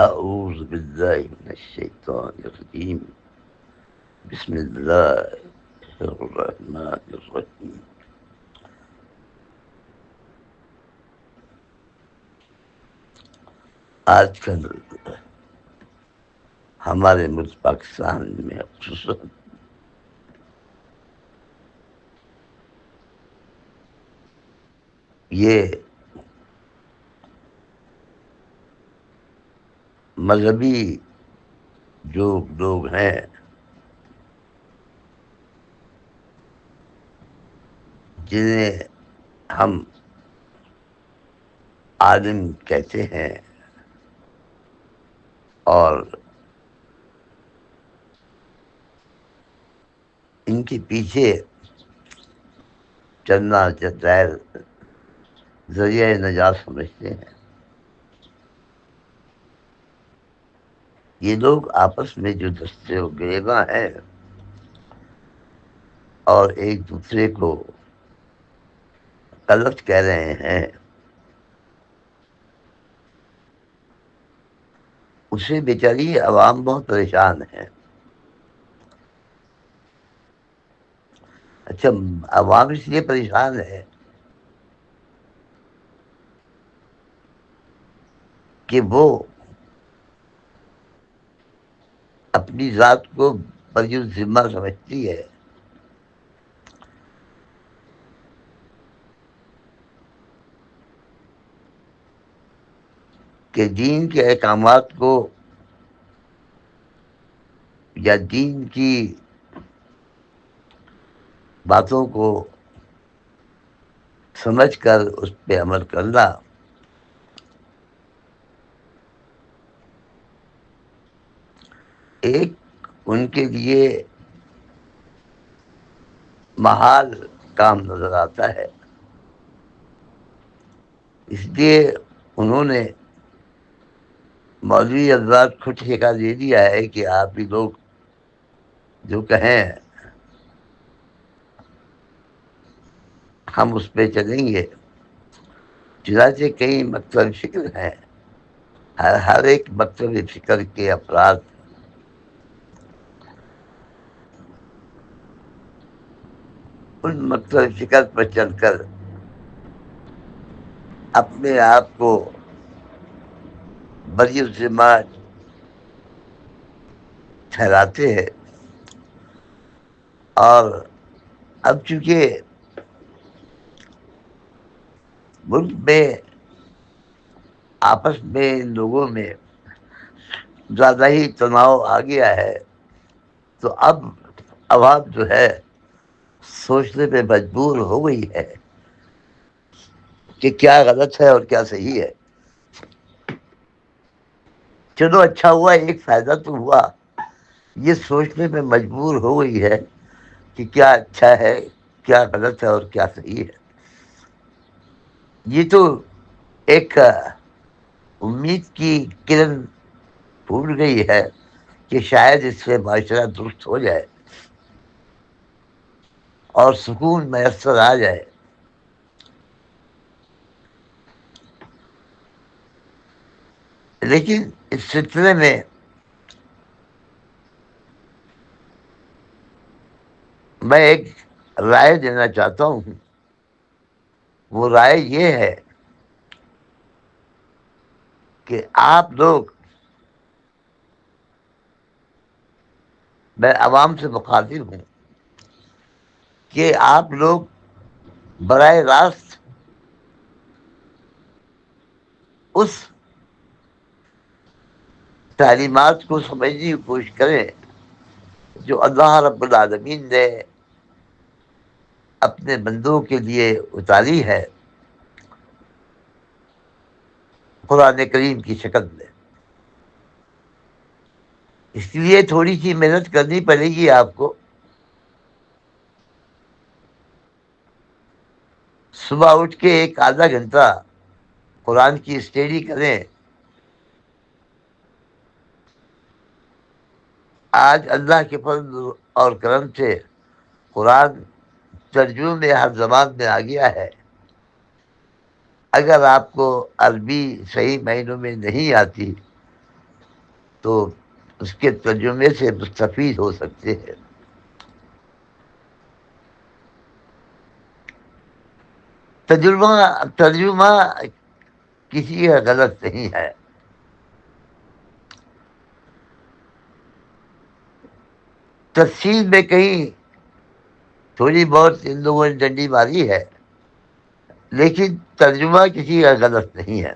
اعوذ باللہ من الشیطان الرجیم بسم اللہ الرحمن الرحیم. آج کل ہمارے ملک پاکستان میں خصوصاً یہ مذہبی جو لوگ ہیں جنہیں ہم عالم کہتے ہیں اور ان کے پیچھے چلنا ظاہر ذریعہ نجات سمجھتے ہیں. یہ لوگ آپس میں جو دستے و گریباں ہیں اور ایک دوسرے کو غلط کہہ رہے ہیں، اسے بیچاری عوام بہت پریشان ہے. اچھا، عوام اس لیے پریشان ہے کہ وہ اپنی ذات کو بری ذمہ سمجھتی ہے کہ دین کے احکامات کو یا دین کی باتوں کو سمجھ کر اس پہ عمل کرنا ایک ان کے لیے محال کام نظر آتا ہے. اس لیے انہوں نے مولوی حضرات کو ٹھیکہ دے دیا ہے کہ آپ ہی لوگ جو کہیں ہم اس پہ چلیں گے. چنانچہ کئی مکتب فکر ہیں، ہر ایک مکتب فکر کے افراد ان مکتب فکر پر چل کر اپنے آپ کو بری ذمہ ٹھہراتے ہیں. اور اب چونکہ ملک میں آپس میں لوگوں میں زیادہ ہی تناؤ آ گیا ہے، تو اب عوام جو ہے سوچنے پہ مجبور ہو گئی ہے کہ کیا غلط ہے اور کیا صحیح ہے. چلو اچھا ہوا، ایک فائدہ تو ہوا، یہ سوچنے پہ مجبور ہو گئی ہے کہ کیا اچھا ہے، کیا غلط ہے اور کیا صحیح ہے. یہ تو ایک امید کی کرن پھوٹ گئی ہے کہ شاید اس سے معاشرہ درست ہو جائے اور سکون میسر آ جائے. لیکن اس سلسلے میں میں ایک رائے دینا چاہتا ہوں. وہ رائے یہ ہے کہ آپ لوگ، میں عوام سے مخاطب ہوں، کہ آپ لوگ براہ راست اس تعلیمات کو سمجھنے کی کوشش کریں جو اللہ رب العالمین نے اپنے بندوں کے لیے اتاری ہے قرآن کریم کی شکل میں. اس لیے تھوڑی سی محنت کرنی پڑے گی آپ کو. صبح اٹھ کے ایک آدھا گھنٹہ قرآن کی اسٹڈی کریں. آج اللہ کے فضل اور کرم سے قرآن ترجمے میں ہر زبان میں آ گیا ہے. اگر آپ کو عربی صحیح معنوں میں نہیں آتی تو اس کے ترجمے سے مستفید ہو سکتے ہیں. ترجمہ کسی کا غلط نہیں ہے. تفصیل میں کہیں تھوڑی بہت ان لوگوں نے ڈنڈی ماری ہے، لیکن ترجمہ کسی کا غلط نہیں ہے.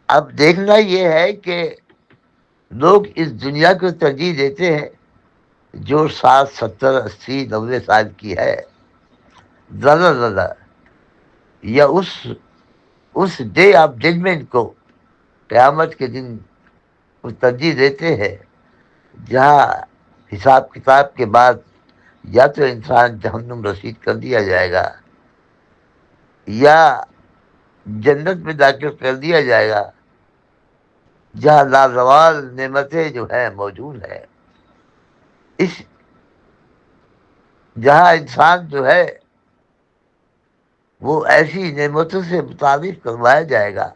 اب دیکھنا یہ ہے کہ لوگ اس دنیا کو ترجیح دیتے ہیں جو 60 70 80 90 سال کی ہے، زیادہ زیادہ، یا اس ڈے آف ججمنٹ کو، قیامت کے دن کو ترجیح دیتے ہیں جہاں حساب کتاب کے بعد یا تو انسان جہنم رسید کر دیا جائے گا یا جنت میں داخل کر دیا جائے گا، جہاں لازوال نعمتیں جو ہیں موجود ہیں. اس جہاں انسان جو ہے وہ ایسی نعمتوں سے متعارف کروایا جائے گا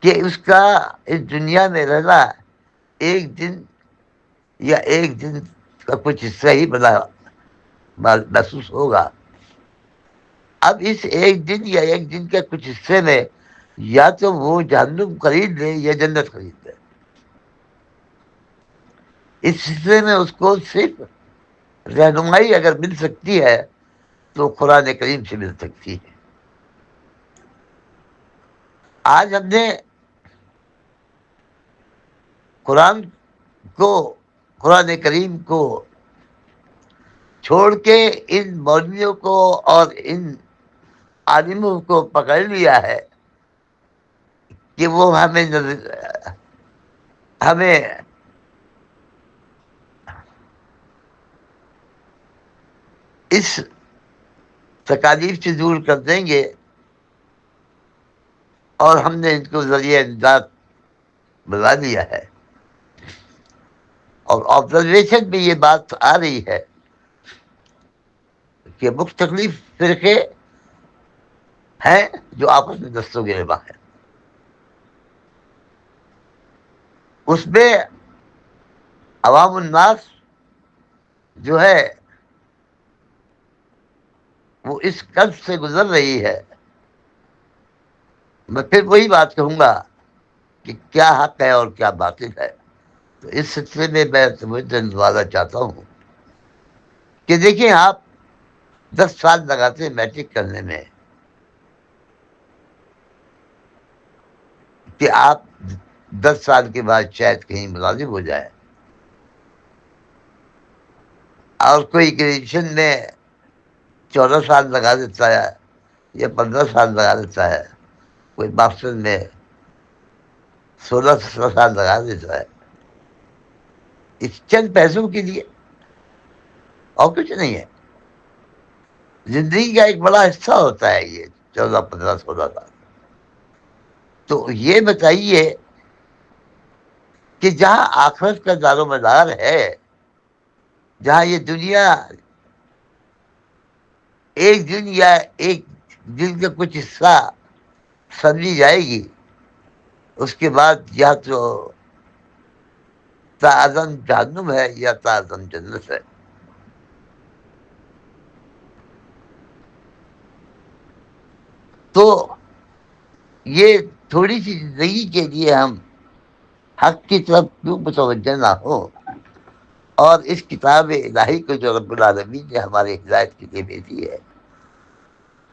کہ اس کا اس دنیا میں رہنا ایک دن یا ایک دن کا کچھ حصہ ہی بنا محسوس ہوگا. اب اس ایک دن یا ایک دن کے کچھ حصے میں یا تو وہ جہنم خرید لے یا جنت خرید لے. اس حصے میں اس کو صرف رہنمائی اگر مل سکتی ہے تو قرآن کریم سے مل سکتی ہے. آج ہم نے قرآن کو، قرآن کریم کو چھوڑ کے ان مولویوں کو اور ان عالموں کو پکڑ لیا ہے کہ وہ ہمیں اس تکالیف سے دور کر دیں گے، اور ہم نے ان کو ذریعہ نجات بنا لیا ہے. اور آبزرویشن میں یہ بات آ رہی ہے کہ مختلف فرقے ہیں جو آپس میں دست و گریباں ہیں. اس میں عوام الناس جو ہے وہ اس قرض سے گزر رہی ہے. میں پھر وہی بات کہوں گا کہ کیا حق ہے اور کیا باطل ہے. تو اس سلسلے میں میں تمہیں نوازنا چاہتا ہوں کہ دیکھیں، آپ 10 سال لگاتے ہیں میٹرک کرنے میں کہ آپ 10 سال کے بعد شاید کہیں ملازم ہو جائے، اور کوئی گریجویشن میں 14 سال لگا دیتا ہے یا 15 سال لگا دیتا ہے، کوئی ماسٹر میں 16 سال لگا دیتا ہے، اس چند پیسوں کے لیے، اور کچھ نہیں ہے. زندگی کا ایک بڑا حصہ ہوتا ہے یہ 14 15 16 سال. تو یہ بتائیے کہ جہاں آخرت کا دار و مدار ہے، جہاں یہ دنیا ایک دن یا ایک دن کا کچھ حصہ سمجھی جائے گی، اس کے بعد یا تو تعظم جہنم ہے یا تعظم جنت ہے. تو یہ تھوڑی سی زندگی کے لیے ہم حق کی طرف کیوں متوجہ نہ ہو، اور اس کتاب الہی کو جو رب العالمین نے ہمارے ہدایت کے لیے بھیجی ہے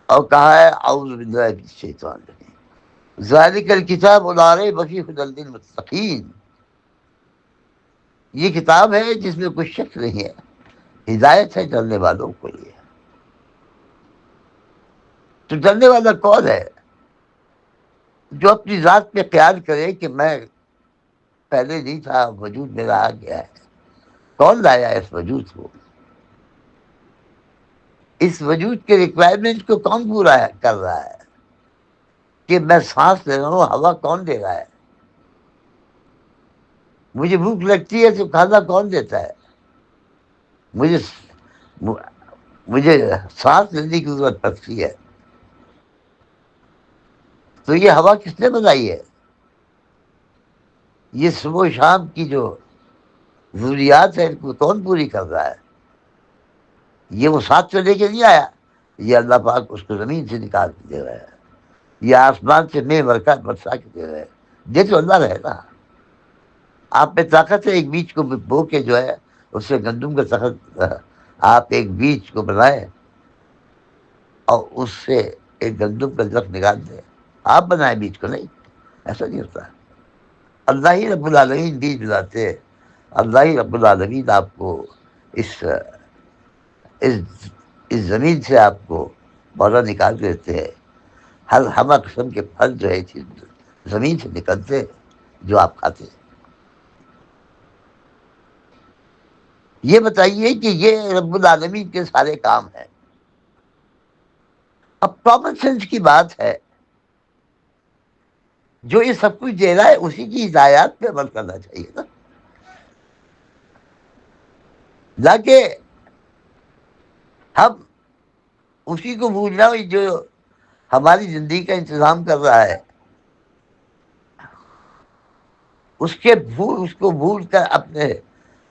اور کہا ہے اعوذ باللہ من الشیطان الرجیم ذالک الکتاب لا ریب فیہ ھدی للمتقین. یہ کتاب ہے جس میں کوئی شک نہیں ہے، ہدایت ہے ڈرنے والوں کو. یہ تو ڈرنے والا کون ہے؟ جو اپنی ذات پہ خیال کرے کہ میں پہلے نہیں تھا، وجود میرا آ گیا ہے. کون لایا اس وجود کو؟ اس وجود کے ریکوائرمنٹ کو کون پورا کر رہا ہے؟ کہ میں سانس لے رہا ہوں، ہوا کون دے رہا ہے؟ مجھے بھوک لگتی ہے تو کھانا کون دیتا ہے؟ مجھے مجھے سانس لینے کی ضرورت پڑتی ہے تو یہ ہوا کس نے بنائی ہے؟ یہ صبح و شام کی جو ضروریات ہے ان کو کون پوری کر رہا ہے؟ یہ وہ ساتھ سے لے کے نہیں آیا، یہ اللہ پاک اس کو زمین سے نکال کے دے رہا ہے، یہ آسمان سے میں برکات برسا کے دے رہا ہے، یہ تو اللہ رہے گا۔ آپ میں طاقت ہے ایک بیج کو بو کے جو ہے اس سے گندم کا طاقت، آپ ایک بیج کو بنائیں اور اس سے ایک گندم کا درخت نکال دیں، آپ بنائیں بیج کو، نہیں، ایسا نہیں ہوتا۔ اللہ ہی رب العالمین بیج بناتے ہیں، اللہ ہی رب العالمین آپ کو اس اس اس زمین سے آپ کو پودا نکال کے دیتے ہیں۔ ہر ہمہ قسم کے پھل جو ہے زمین سے نکلتے ہیں جو آپ کھاتے ہیں۔ یہ بتائیے کہ یہ رب العالمین کے سارے کام ہیں۔ اب کامن سینس کی بات ہے، جو یہ سب کچھ دے رہا ہے اسی کی ہدایات پہ عمل کرنا چاہیے نا، نہ کہ ہم اسی کو بھولنا جو ہماری زندگی کا انتظام کر رہا ہے، اس کو بھول کر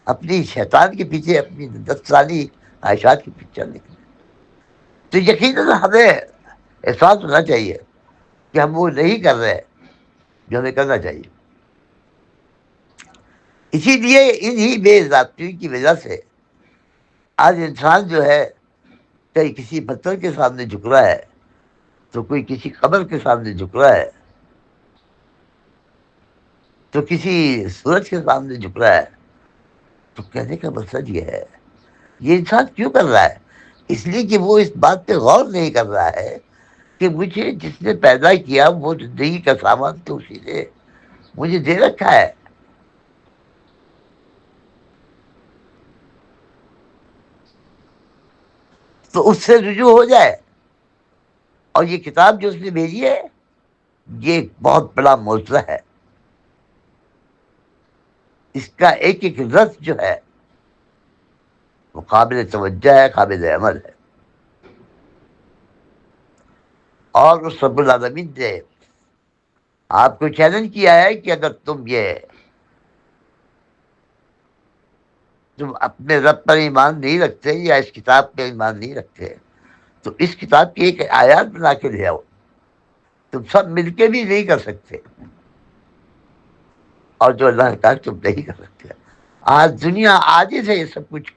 اپنی شیطان کے پیچھے، اپنی 10 سالی خواہشات کے پیچھے نکلے۔ تو یقیناً ہمیں احساس ہونا چاہیے کہ ہم وہ نہیں کر رہے جو ہمیں کرنا چاہیے۔ اسی لیے انہی بے ضابطگی کی وجہ سے آج انسان جو ہے کہیں کسی پتھر کے سامنے جھک رہا ہے، تو کوئی کسی قبر کے سامنے جھک رہا ہے، تو کسی سورج کے سامنے جھک رہا ہے۔ تو کہنے کا مقصد یہ ہے، یہ انسان کیوں کر رہا ہے؟ اس لیے کہ وہ اس بات پہ غور نہیں کر رہا ہے کہ مجھے جس نے پیدا کیا وہ زندگی کا سامان تو اسی نے مجھے دے رکھا ہے۔ تو اس سے رجوع ہو جائے۔ اور یہ کتاب جو اس نے بھیجی ہے، یہ ایک بہت بڑا معجزہ ہے۔ اس کا ایک ایک لفظ جو ہے وہ قابل توجہ ہے، قابل عمل ہے۔ اور اس رب العالمین نے آپ کو چیلنج کیا ہے کہ اگر تم اپنے رب پر ایمان نہیں رکھتے یا اس کتاب پہ ایمان نہیں رکھتے تو اس کتاب کی ایک آیات بنا کے لے آؤ۔ تم سب مل کے بھی نہیں کر سکتے، اور جو اللہ نے کہا تم نہیں کر سکتے۔ آج دنیا عاجز ہے یہ سب کچھ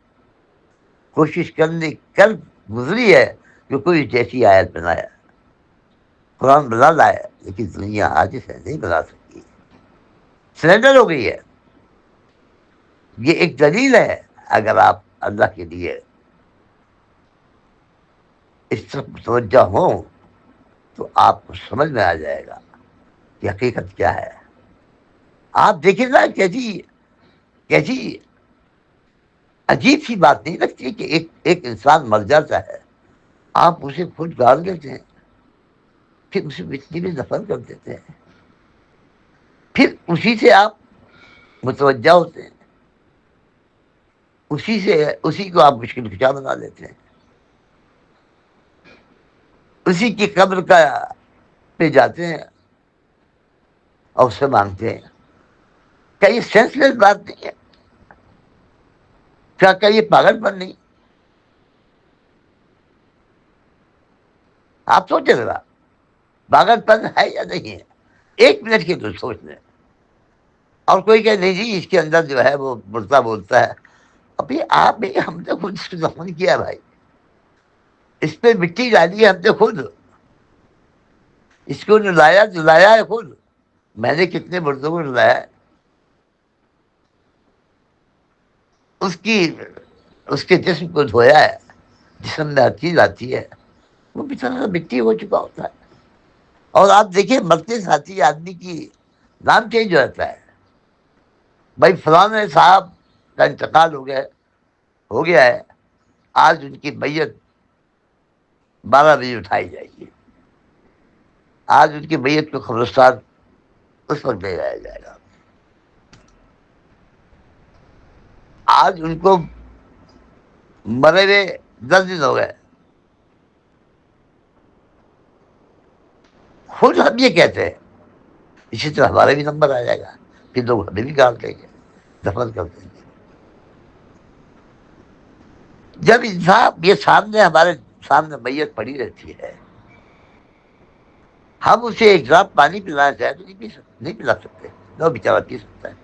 کوشش کر گزری ہے کہ کوئی جیسی آیت بنایا، قرآن بنا لایا، لیکن دنیا عاجز ہے، نہیں بنا سکتی، سرنڈر ہو گئی ہے۔ یہ ایک دلیل ہے، اگر آپ اللہ کے لیے اس طرف متوجہ ہوں تو آپ کو سمجھ میں آ جائے گا کہ حقیقت کیا ہے۔ آپ دیکھیں نا کیسی کیسی عجیب سی بات نہیں لگتی کہ ایک انسان مر جاتا ہے، آپ اسے خود گال دیتے ہیں، پھر اسے مٹی میں دفن کر دیتے ہیں، پھر اسی سے آپ متوجہ ہوتے ہیں، اسی کو آپ مشکل کشا بنا لیتے ہیں، اسی کی قبر پہ جاتے ہیں اور اس سے مانگتے ہیں۔ کیا یہ سینس لیس بات نہیں ہے؟ کیا یہ پاگل پن نہیں؟ آپ سوچیں ذرا، پاگل پن ہے یا نہیں ہے؟ ایک منٹ کی تو سوچ لیں۔ اور کوئی کہ نہیں جی اس کے اندر جو ہے وہ مردہ بولتا ہے۔ ابھی ہم نے خود اس کو دفن کیا بھائی، اس پہ مٹی ڈالی ہے ہم نے خود، اس کو جلایا ہے خود۔ میں نے کتنے مردوں کو جلایا ہے، اس کے جسم کو دھویا ہے، جسم میں ہر چیز آتی ہے، وہ بےچارا مٹی ہو چکا ہوتا ہے۔ اور آپ دیکھیں مرتے ساتھی آدمی کی نام چینج ہو جاتا ہے، بھائی فلاں صاحب کا انتقال ہو گیا ہے، آج ان کی میت 12 بجے اٹھائی جائے گی، آج ان کی میت کو قبرستان اس وقت لے جایا جائے گا، آج ان کو مرے ہوئے 10 دن ہو گئے، خود ہم یہ کہتے ہیں. اسی طرح ہمارا بھی نمبر آ جائے گا، پھر لوگ ہمیں بھی گال دیں گے، دفن کر دیں گے. جب انصاف یہ سامنے ہمارے سامنے میت پڑی رہتی ہے، ہم اسے ایک ڈراپ پانی پلانا چاہیں تو نہیں پلا سکتے. نہ بیچارہ پی سکتا ہے.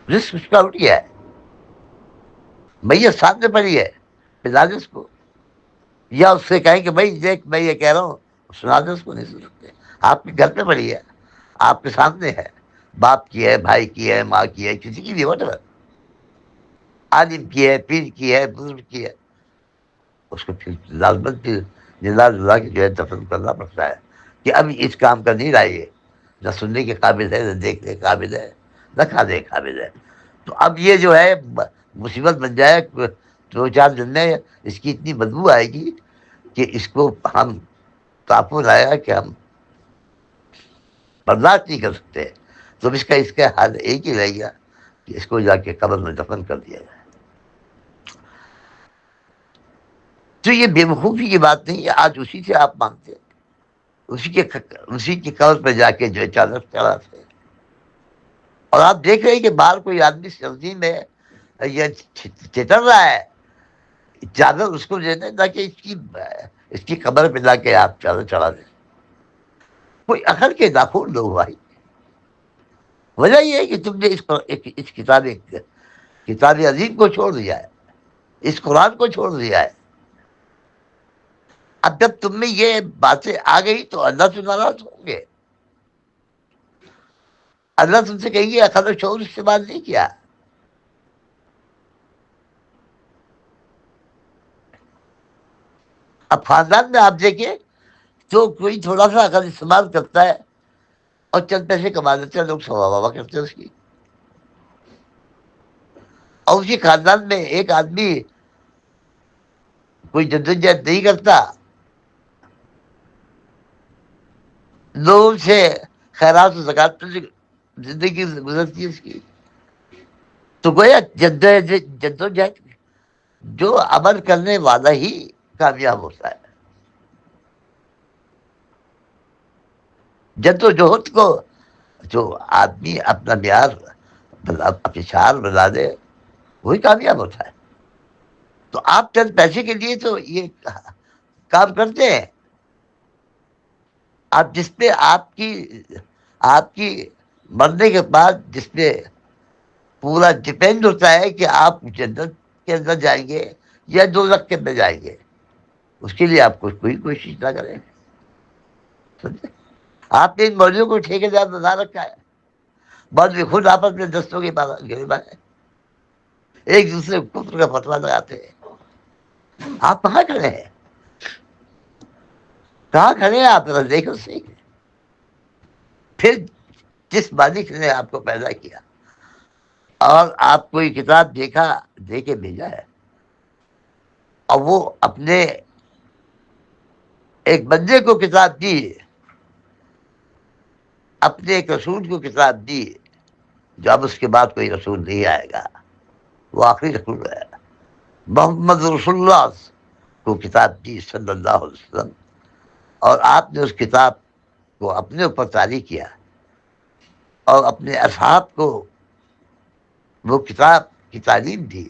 رسک اس کا اٹھ گیا ہے. میت سامنے پڑی ہے، پلا دے اس کو. یا اس سے کہیں کہ بھائی دیکھ میں یہ کہہ رہا ہوں، سنا دے اس کو. نہیں سن سکتے. آپ کے گھر پہ پڑی ہے، آپ کے سامنے ہے، باپ کی ہے، بھائی کی ہے، ماں کی ہے، کسی کی بھی وٹ ایور، عالم کی ہے، پیر کی ہے، بزرگ کی ہے. اس کو پھر لازمت پھر جلا جلا کے جو ہے دفن کرنا پڑتا ہے کہ اب اس کام کا نہیں رہا. یہ نہ سننے کے قابل ہے، نہ دیکھنے کے قابل ہے، نہ کھانے کے قابل ہے. تو اب یہ جو ہے مصیبت بن جائے. 2-4 دن میں اس کی اتنی بدبو آئے گی کہ اس کو ہم تعفن آیا کہ ہم برداشت نہیں کر سکتے. تو اس کا حال ایک ہی رہ گیا کہ اس کو جا کے قبر میں دفن کر دیا جائے. تو یہ بے وقوفی کی بات نہیں ہے. آج اسی سے آپ مانگتے ہیں، اسی کی قبر پہ جا کے جو ہے چادر چڑھاتے ہیں. اور آپ دیکھ رہے ہیں کہ باہر کوئی آدمی سردی میں یہ چتر رہا ہے، چادر اس کو دیتے تاکہ اس کی قبر پہ جا کے آپ چادر چڑھا دیں. کوئی عقل کے ناخن لوگ بھائی. وجہ یہ ہے کہ تم نے اس کتاب عظیم کو چھوڑ دیا ہے، اس قرآن کو چھوڑ دیا ہے. اب جب تم میں یہ باتیں آ گئی تو اللہ سے ناراض ہوں گے. اللہ تم سے کہیں گے عقل و شعور استعمال نہیں کیا. اب خاندان میں آپ دیکھیں تو کوئی تھوڑا سا عقل استعمال کرتا ہے اور چند پیسے کما لیتے ہیں، لوگ سوا واہ کرتے ہیں اس کی. اور اسی خاندان میں ایک آدمی کوئی جدوجہد نہیں کرتا، لوگوں سے خیرات و زکات پر زندگی گزرتی ہے اس کی. تو گویا جدوجہد جو عمل کرنے والا ہی کامیاب ہوتا ہے. جدوجہد کو جو آدمی اپنا معیار اپنے شعار بنا دے وہی کامیاب ہوتا ہے. تو آپ چند پیسے کے لیے تو یہ کام کرتے ہیں. آپ جس پہ آپ کی مرنے کے بعد جس پہ پورا ڈپینڈ ہوتا ہے کہ آپ جنت کے اندر جائیں گے یا دوزخ کے اندر جائیں گے، اس کے لیے آپ کو کوئی کوشش نہ کریں. سمجھے؟ آپ نے ان مولویوں کو ٹھیکیدار بنا رکھا ہے. بعد میں خود آپس میں دستوں کے گرے ایک دوسرے کو کفر کا فتوا لگاتے ہیں. آپ کہاں کھڑے ہیں؟ کہاں کھڑے ہیں آپ؟ دیکھو صحیح. پھر جس مالک نے آپ کو پیدا کیا اور آپ کو یہ کتاب دے کے بھیجا ہے، اور وہ اپنے ایک بندے کو کتاب دی، اپنے ایک رسول کو کتاب دی، جو اب اس کے بعد کوئی رسول نہیں آئے گا، وہ آخری رسول ہے. محمد رسول اللہ کو کتاب دی صلی اللہ علیہ وسلم، اور آپ نے اس کتاب کو اپنے اوپر طاری کیا اور اپنے اصحاب کو وہ کتاب کی تعلیم دی،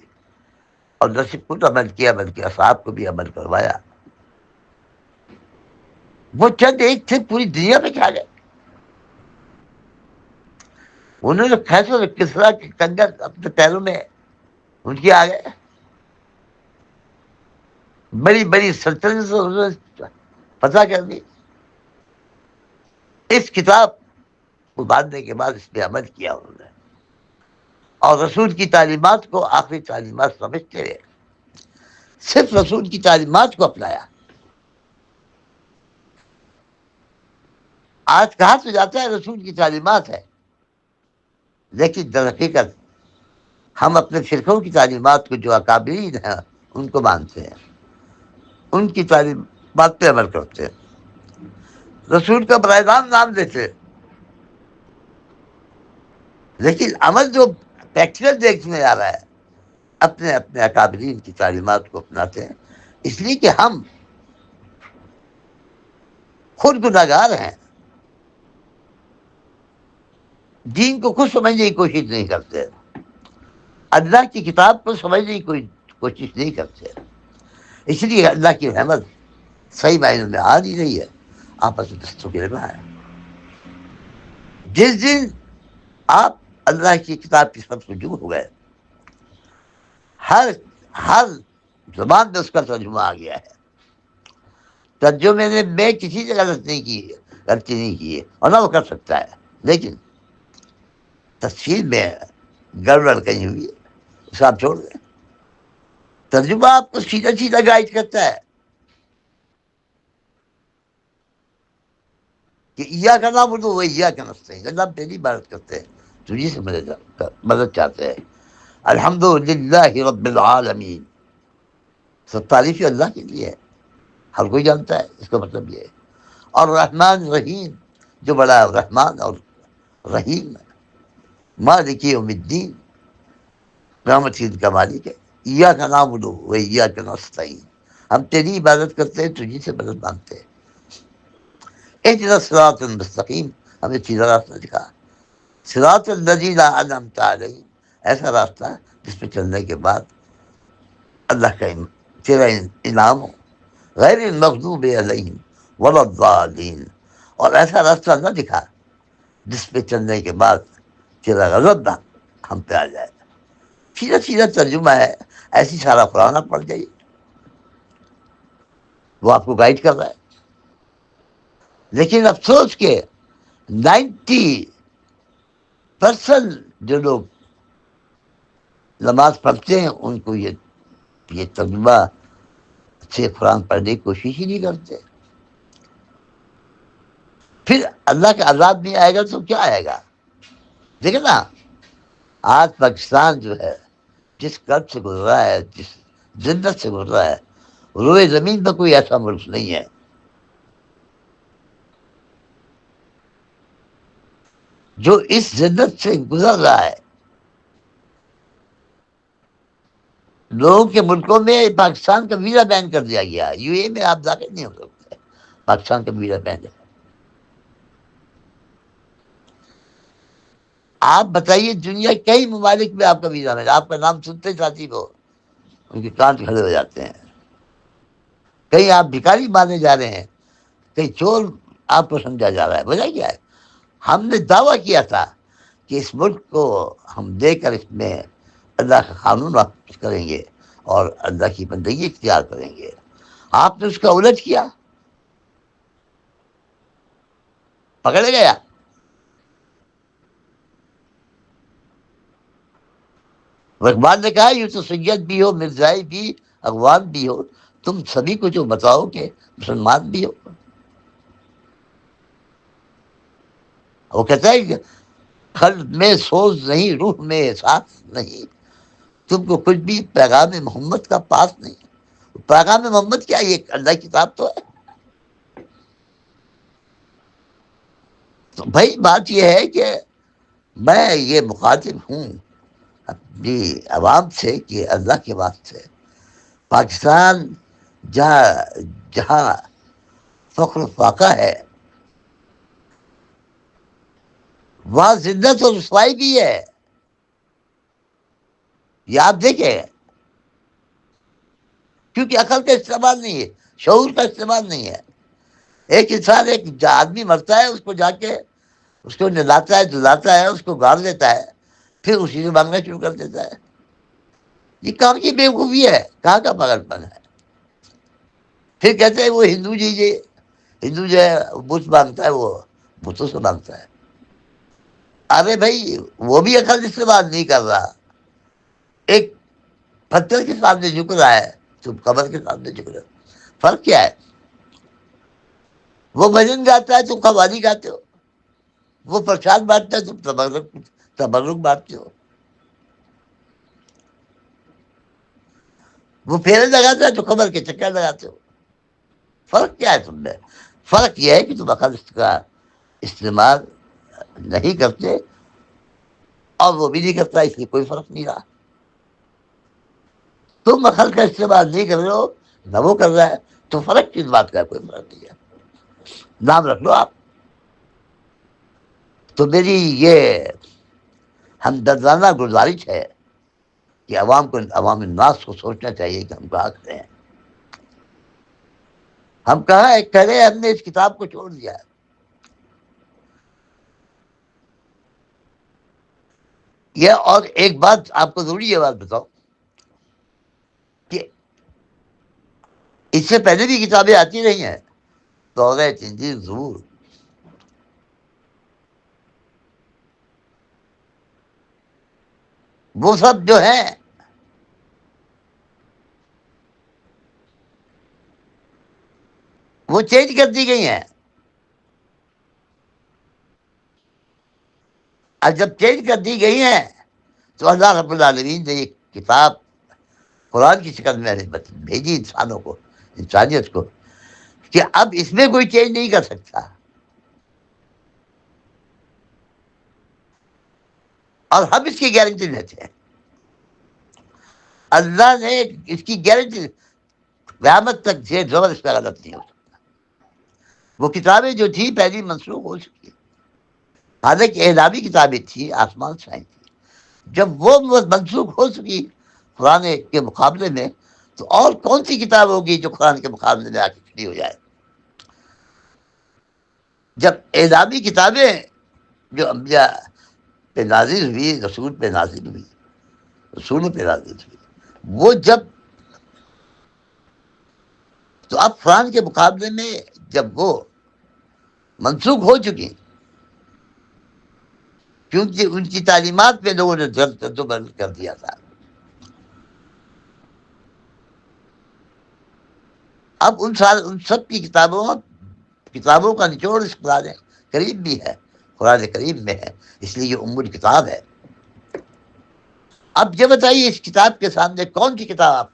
اور نہ صرف خود عمل کیا بلکہ اصحاب کو بھی عمل کروایا. وہ چند ایک تھے پوری دنیا میں کھا گئے. انہوں نے فیصلہ کسرا کے کنگن اپنے پیروں میں ان کی آ گئے. بڑی بڑی سلطنت انہوں نے فتح کر دی. اس کتاب کو باندھنے کے بعد اس پہ عمل کیا انہوں نے، اور رسول کی تعلیمات کو آخری تعلیمات سمجھتے رہے، صرف رسول کی تعلیمات کو اپنایا. آج کہا تو جاتا ہے رسول کی تعلیمات ہے، لیکن در حقیقت ہم اپنے فرقوں کی تعلیمات کو جو اکابرین ہیں ان کو مانتے ہیں، ان کی تعلیمات پہ عمل کرتے ہیں، رسول کا براہ راست نام دیتے ہیں، لیکن عمل جو پریکٹیکل دیکھنے آ رہا ہے اپنے اکابرین کی تعلیمات کو اپناتے ہیں. اس لیے کہ ہم خود گناہگار ہیں، دین کو خود سمجھنے کی کوشش نہیں کرتے، اللہ کی کتاب کو سمجھنے کی کوئی کوشش نہیں کرتے، اس لیے اللہ کی رحمت صحیح معنوں میں آ نہیں رہی ہے، آپس میں دستوں کے رہا ہے۔ جس دن آپ اللہ کی کتاب کی سب سے رجوع ہو گئے، ہر ہر زبان میں اس کا ترجمہ آ گیا ہے، ترجمے میں کسی سے غلطی نہیں کی ہے، اور نہ وہ کر سکتا ہے، لیکن تفسیر میں گڑبڑ کہیں ہوئی ہے، اس کو آپ چھوڑ دیں۔ ترجمہ آپ کو سیدھا سیدھا گائیڈ کرتا ہے کہ یا کا نام اردو وہ یا کا نستعین، اللہ تیری عبادت کرتے ہیں، تجھی سے مدد چاہتے ہیں۔ الحمد للہ رب العالمین، سب تعریف اللہ کے لیے ہے، ہر کوئی جانتا ہے اس کا مطلب یہ ہے۔ اور رحمان رحیم، جو بڑا رحمان اور رحیم ہے، مالک یوم الدین، قیامت کی کا مالک ہے۔ ایاک نعبد و ایاک نستعین، ہم تیری عبادت کرتے ہیں، تجھی سے مدد مانگتے ہیں۔ اہدنا الصراط المستقیم، ہمیں سیدھا راستہ دکھا، صراط الذین انعمت علیہم، ایسا راستہ جس پہ چلنے کے بعد اللہ کا تیرا انعام ہو، غیر المغضوب علیہم ولا الضالین، اور ایسا راستہ نہ دکھا جس پہ چلنے کے بعد تیرا غضب نہ ہم پہ آ جائے۔ سیدھا سیدھا ترجمہ ہے، ایسی سارا قرآن آپ پڑھ جائیے، وہ آپ کو گائیڈ کر رہا ہے۔ لیکن افسوس کہ 90% جو لوگ نماز پڑھتے ہیں ان کو یہ ترجمہ سے قرآن پڑھنے کی کوشش ہی نہیں کرتے۔ پھر اللہ کا عذاب نہیں آئے گا تو کیا آئے گا؟ دیکھیں نا، آج پاکستان جو ہے جس قرض سے گزر رہا ہے، جس ذلت سے گزر رہا ہے، روئے زمین پر کوئی ایسا ملک نہیں ہے جو اس ذلت سے گزر رہا ہے۔ لوگوں کے ملکوں میں پاکستان کا ویزا بین کر دیا گیا، یو اے میں آپ داخل نہیں ہو سکتے، پاکستان کا ویزا بین ہے۔ آپ بتائیے، دنیا کئی ممالک میں آپ کا ویزا ہے، آپ کا نام سنتے ساتھی کو ان کے کان کھڑے ہو جاتے ہیں۔ کہیں آپ بھکاری مانے جا رہے ہیں، کہیں چور آپ کو سمجھا جا رہا ہے۔ وجہ کیا ہے؟ ہم نے دعویٰ کیا تھا کہ اس ملک کو ہم دے کر اس میں اللہ کا قانون واپس کریں گے اور اللہ کی بندگی اختیار کریں گے، آپ نے اس کا الٹ کیا، پکڑے گیا۔ اقبال نے کہا یہ تو سید بھی ہو، مرزائی بھی، اقوام بھی ہو، تم سبھی کو جو بتاؤ کہ مسلمان بھی ہو۔ وہ کہتا ہے کہ قلب میں سوز نہیں، روح میں احساس نہیں، تم کو کچھ بھی پیغام محمد کا پاس نہیں۔ پیغام محمد کیا؟ یہ اللہ کی کتاب تو ہے۔ تو بھائی بات یہ ہے کہ میں یہ مخاطب ہوں اپنی عوام سے کہ اللہ کے واسطے پاکستان جہاں فخر و فاقہ ہے، وہاں ذلت اور رسوائی بھی ہے، یہ آپ دیکھیں، کیونکہ عقل کا استعمال نہیں ہے، شعور کا استعمال نہیں ہے۔ ایک انسان، ایک آدمی مرتا ہے، اس کو جا کے اس کو نلاتا ہے، دلاتا ہے، اس کو گاڑ دیتا ہے، پھر اسی سے مانگنا شروع کر دیتا ہے۔ یہ کام کی بیوقوفی ہے، کہاں کا پاگل پن ہے؟ پھر کہتے ہیں وہ ہندو ہندو جو ہے بت مانگتا ہے، وہ بتوں سے مانگتا ہے۔ ارے بھائی وہ بھی عقل استعمال نہیں کر رہا، ایک پتھر کے سامنے جھک رہا ہے، تم قبر کے سامنے جھک رہے ہو، فرق کیا ہے؟ وہ بھجن گاتا ہے، تم قوالی گاتے ہو، وہ پرساد بانٹتا ہے، تم تبرک بانٹتے ہو، وہ پھیرے لگاتا ہے تو قبر کے چکر لگاتے ہو۔ فرق کیا ہے تم میں؟ فرق یہ ہے کہ تم عقل کا استعمال نہیں کرتے، اور وہ بھی نہیں کرتا، اس لیے کوئی فرق نہیں رہا۔ تم عقل کا استعمال نہیں کر رہے ہو، نہ وہ کر رہا ہے، تو فرق کس بات کا ہے؟ کوئی فرق نہیں ہے۔ نام رکھ لو آپ. تو میری یہ ہمدردانہ گزارش ہے کہ عوام الناس کو سوچنا چاہیے کہ ہم کہاں کھڑے ہیں. ہم کہاں کھڑے ہیں؟ ہم نے اس کتاب کو چھوڑ دیا ہے. یہ اور ایک بات آپ کو ضروری یہ بات بتاؤ کہ اس سے پہلے بھی کتابیں آتی رہی ہیں. دورہ تنظیم ظہور، وہ سب جو ہے وہ چینج کر دی گئی ہیں. اور جب چینج کر دی گئی ہیں تو اللہ رب العالمین نے ایک کتاب قرآن کی شکل میں بھیجی انسانوں کو، انسانیت کو، کہ اب اس میں کوئی چینج نہیں کر سکتا. اور ہم اس کی گارنٹی لیتے ہیں. اللہ نے اس کی گارنٹی، قیامت تک یہ زبر اس پہ غلط نہیں ہو سکتا. وہ کتابیں جو تھی پہلی منسوخ ہو چکی. حالانکہ اعلامی کتابیں تھی، آسمان سے آئی تھی. جب وہ منسوخ ہو چکی قرآن کے مقابلے میں، تو اور کون سی کتاب ہوگی جو قرآن کے مقابلے میں آ کے کھڑی ہو جائے؟ جب اعلامی کتابیں جو انبیاء پہ نازل ہوئی، رسول پہ نازل ہوئی، رسولوں پہ نازل ہوئی، وہ جب، تو اب قرآن کے مقابلے میں جب وہ منسوخ ہو چکی، کیونکہ ان کی تعلیمات پہ لوگوں نے رد کر دیا تھا. اب ان سب کی کتابوں کا نچوڑ اس قرآن کریم بھی ہے، قرآن کریم میں ہے، اس لیے یہ ام الکتاب ہے. اب یہ بتائیے اس کتاب کے سامنے کون سی کتاب آپ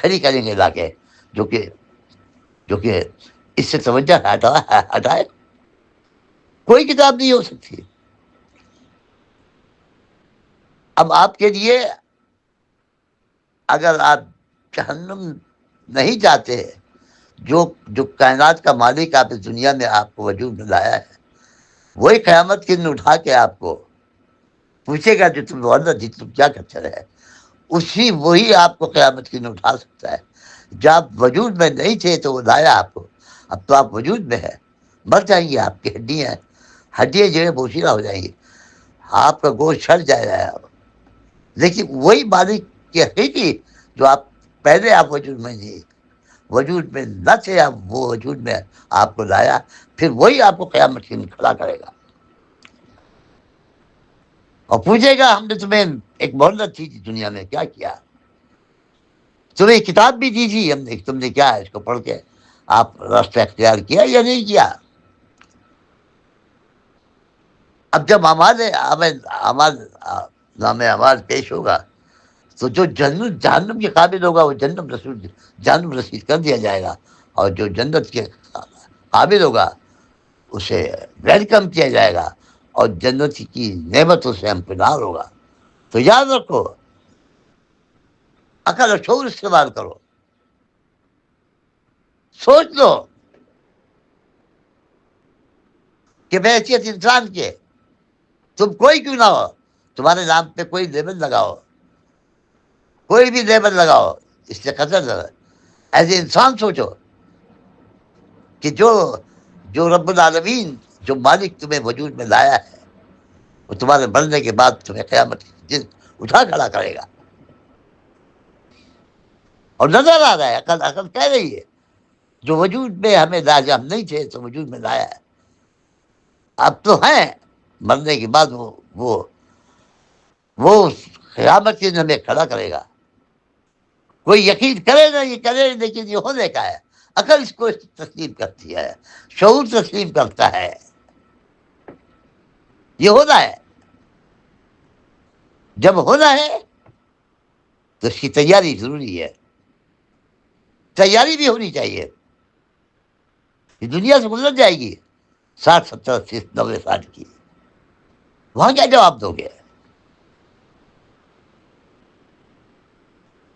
کھڑی کریں گے لا کے جو کہ اس سے توجہ ہٹائے؟ کوئی کتاب نہیں ہو سکتی. اب آپ کے لیے اگر آپ جہنم نہیں چاہتے، جو کائنات کا مالک آپ اس دنیا میں آپ کو وجود میں لایا ہے، وہی قیامت کے دن اٹھا کے آپ کو پوچھے گا جو تم جی تم کیا کرتے رہے، وہی آپ کو قیامت کے دن اٹھا سکتا ہے. جب آپ وجود میں نہیں تھے تو وہ لایا آپ کو، اب تو آپ وجود میں ہے. مر جائیں گی آپ کی ہڈیاں جو ہے بوسیدہ ہو جائیں گی، آپ کا گوشت چھڑ جائے گا. لیکن وہی مالک کی حقیقی جو آپ پہلے آپ وجود میں نہیں، وجود میں نہ تھے، آپ وہ وجود میں آپ کو لایا، پھر وہی آپ کو قیامت کے دن کھڑا کرے گا اور پوچھے گا ہم نے تمہیں ایک مہلت تھی دنیا میں کیا کیا، تمہیں کتاب بھی دی تھی ہم نے، تم نے کیا اس کو پڑھ کے آپ راستہ اختیار کیا یا نہیں کیا؟ اب جب نام اعمال پیش ہوگا تو جو جہنم کے قابل ہوگا وہ جہنم رسید کر دیا جائے گا، اور جو جنت کے قابل ہوگا اسے ویلکم کیا جائے گا اور جنت کی نعمتوں سے امکنار ہوگا. تو یاد رکھو، عقل و شعور استعمال کرو، سوچ لو کہ بحیثیت انسان کے تم کوئی کیوں نہ ہو، تمہارے نام پہ کوئی لیبل لگاؤ، کوئی بھی لیبل لگاؤ، اس سے قدر لگا. ایسے انسان سوچو کہ جو رب العالمین، جو مالک تمہیں وجود میں لایا ہے، وہ تمہارے مرنے کے بعد تمہیں قیامت کے دن اٹھا کھڑا کرے گا. اور نظر آ رہا ہے، عقل کہہ رہی ہے، جو وجود میں ہمیں ہم نہیں تھے تو وجود میں لایا ہے، اب تو ہیں، مرنے کے بعد وہ قیامت کے دن ہمیں کھڑا کرے گا. کوئی یقین کرے نہ یہ کرے، لیکن یہ ہونے کا ہے. عقل اس کو تسلیم کرتی ہے، شعور تسلیم کرتا ہے، یہ ہونا ہے. جب ہونا ہے تو اس کی تیاری ضروری ہے، تیاری بھی ہونی چاہیے. یہ دنیا سے گزر جائے گی 60 70 80 90 سال کی، وہاں کیا جواب دو گے؟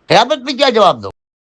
قیامت میں کیا جواب دو؟